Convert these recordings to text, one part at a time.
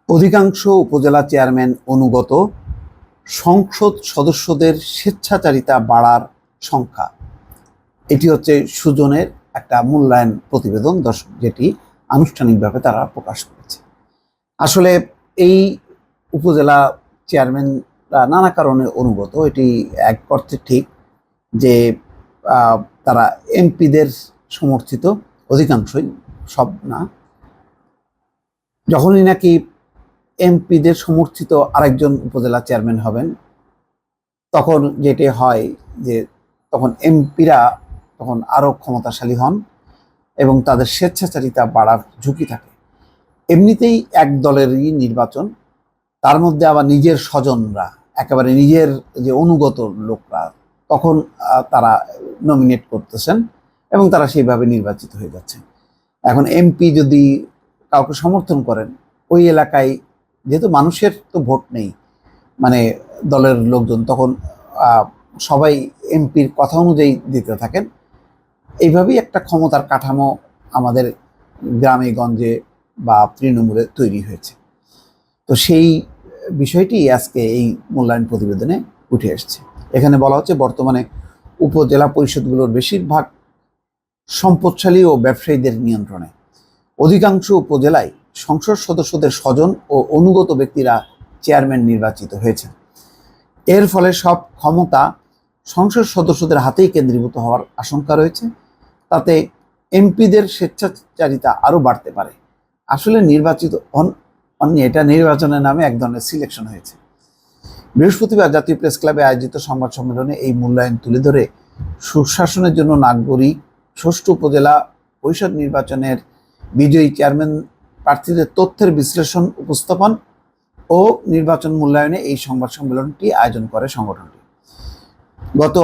অধিকাংশ উপজেলা চেয়ারম্যান অনুগত সংসদ সদস্যদের স্বেচ্ছাচারিতা বাড়ার সংখ্যা। এটি হচ্ছে সুজনের একটা মূল্যায়ন প্রতিবেদন দর্শক, যেটি আনুষ্ঠানিকভাবে তারা প্রকাশ করেছে। আসলে এই উপজেলা চেয়ারম্যানরা নানা কারণে অনুগত, এটি এক অর্থে ঠিক যে তারা এমপিদের সমর্থিত, অধিকাংশই, সব না। যখনই নাকি এমপিদের সমর্থিত আরেকজন উপজেলা চেয়ারম্যান হবেন, তখন যেটি হয় যে তখন এমপিরা তখন আরও ক্ষমতাশালী হন এবং তাদের স্বেচ্ছাচারিতা বাড়ার ঝুঁকি থাকে। এমনিতেই এক দলেরই নির্বাচন, তার মধ্যে আবার নিজের স্বজনরা, একেবারে নিজের যে অনুগত লোকরা, তখন তারা নমিনেট করতেছেন এবং তারা সেইভাবে নির্বাচিত হয়ে যাচ্ছেন। এখন এমপি যদি কাউকে সমর্থন করেন, ওই এলাকায় যেহেতু মানুষের তো ভোট নেই, মানে দলের লোকজন, তখন সবাই এমপির কথা অনুযায়ী দিতে থাকেন। এইভাবেই একটা ক্ষমতার কাঠামো আমাদের গ্রামে গঞ্জে বা তৃণমূলে তৈরি হয়েছে। তো সেই বিষয়টি আজকে এই মূল্যায়ন প্রতিবেদনে উঠে এসছে। এখানে বলা হচ্ছে, বর্তমানে উপজেলা পরিষদগুলোর বেশিরভাগ সম্পদশালী ও ব্যবসায়ীদের নিয়ন্ত্রণে। অধিকাংশ উপজেলায় সংসদ সদস্যদের স্বজন ও অনুগত ব্যক্তিরা চেয়ারম্যান নির্বাচিত হয়েছে। এর ফলে সব ক্ষমতা সংসদ সদস্যদের হাতেই কেন্দ্রীভূত হওয়ার আশঙ্কা রয়েছে। তাতে এমপিদের স্বেচ্ছাচারিতা আরও বাড়তে পারে। আসলে নির্বাচিত এটা নির্বাচনের নামে এক ধরনের সিলেকশন হয়েছে। বৃহস্পতিবার জাতীয় প্রেস ক্লাবে আয়োজিত সংবাদ সম্মেলনে এই মূল্যায়ন তুলে ধরে সুশাসনের জন্য নাগরিক ষষ্ঠ উপজেলা পরিষদ নির্বাচনের বিজয়ী চেয়ারম্যান প্রার্থীদের তথ্যের বিশ্লেষণ উপস্থাপন ও নির্বাচন মূল্যায়নে এই সংবাদ সম্মেলনটি আয়োজন করে সংগঠনটি। গত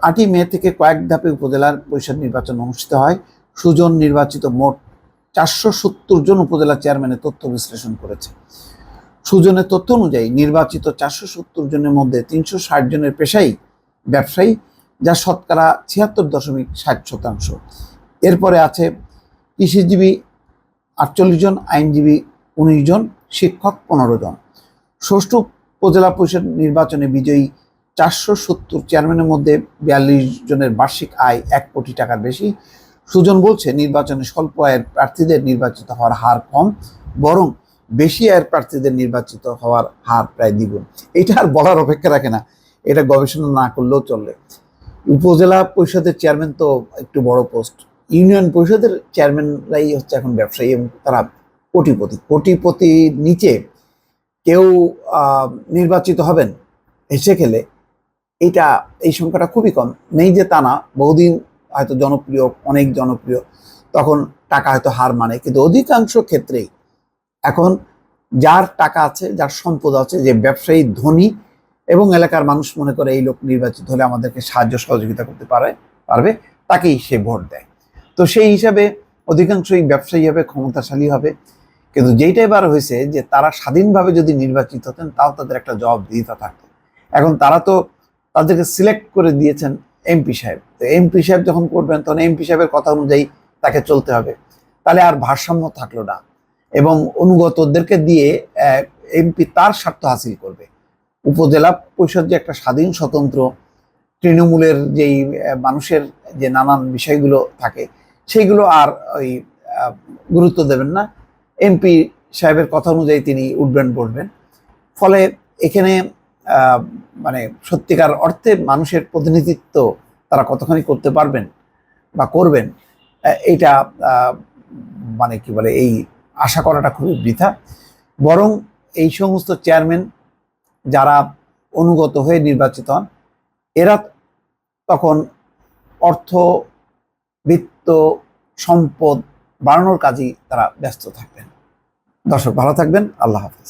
8 মে থেকে কয়েক ধাপে উপজেলার পরিষদ নির্বাচন অনুষ্ঠিত হয়। সুজন নির্বাচিত মোট 470 জন উপজেলা চেয়ারম্যানের তথ্য বিশ্লেষণ করেছে। সুজনের তথ্য অনুযায়ী নির্বাচিত 470 জনের মধ্যে 360 জনের পেশাই ব্যবসায়ী, যা শতকরা 76.60%। এরপরে আছে কৃষিজীবী 48 জন, আইনজীবী 19 জন, শিক্ষক 15 জন। ষষ্ঠ উপজেলা পরিষদ নির্বাচনে বিজয়ী 470 চেয়ারম্যানের মধ্যে 42 জনের বার্ষিক আয় 1 কোটি টাকার বেশি। সুজন বলছে, নির্বাচনে স্বল্প আয়ের প্রার্থীদের নির্বাচিত হওয়ার হার কম, বরং বেশি আয়ের প্রার্থীদের নির্বাচিত হওয়ার হার প্রায় দ্বিগুণ। এটা আর বলার অপেক্ষা রাখে না, এটা গবেষণা না করলেও চলবে। উপজেলা পরিষদের চেয়ারম্যান তো একটু বড় পোস্ট, ইউনিয়ন পরিষদের চেয়ারম্যানরাই হচ্ছে এখন ব্যবসায়ী এবং তারা কোটিপতি নিচে কেউ নির্বাচিত হবেন হেসে খেলে। এই সংখ্যাটা খুবই কম, নেই যে তা না, বহুদিন হয়তো জনপ্রিয়, অনেক জনপ্রিয়, তখন টাকা হয়তো হার মানে। কিন্তু অধিকাংশ ক্ষেত্রেই এখন যার টাকা আছে, যার সম্পদ আছে, যে ব্যবসায়ী ধনী এবং এলাকার মানুষ মনে করে এই লোক নির্বাচিত হলে আমাদেরকে সাহায্য সহযোগিতা করতে পারবে, তাকেই সে ভোট দেয়। তো সেই হিসাবে অধিকাংশই ব্যবসায়ী হবে, ক্ষমতাশালী হবে। কিন্তু যেইটা এবার হয়েছে যে তারা স্বাধীনভাবে যদি নির্বাচিত হতেন, তাও তাদের একটা জবাবদিহিতা থাকতো। এখন তারা তো তাদেরকে সিলেক্ট করে দিয়েছেন এমপি সাহেব। তো এমপি সাহেব যখন করবেন, তখন এমপি সাহেবের কথা অনুযায়ী তাকে চলতে হবে। তাহলে আর ভারসাম্য থাকলো না এবং অনুগতদেরকে দিয়ে এমপি তার স্বার্থ হাসিল করবে। উপজেলা পরিষদ যে একটা স্বাধীন স্বতন্ত্র, তৃণমূলের যেই মানুষের যে নানান বিষয়গুলো থাকে, সেইগুলো আর ওই গুরুত্ব দেবেন না। এমপি সাহেবের কথা অনুযায়ী তিনি উঠবেন বসবেন। ফলে এখানে মানে সত্যিকার অর্থে মানুষের প্রতিনিধিত্ব তারা কতখানি করতে পারবেন বা করবেন, এইটা মানে কি বলে, এই আশা করাটা খুবই বৃথা। বরং এই সমস্ত চেয়ারম্যান যারা অনুগত হয়ে নির্বাচিত হন, এরা তখন অর্থ, বিত্ত, সম্পদ বাড়ানোর কাজেই তারা ব্যস্ত থাকবেন। দর্শক, ভালো থাকবেন। আল্লাহ হাফেজ।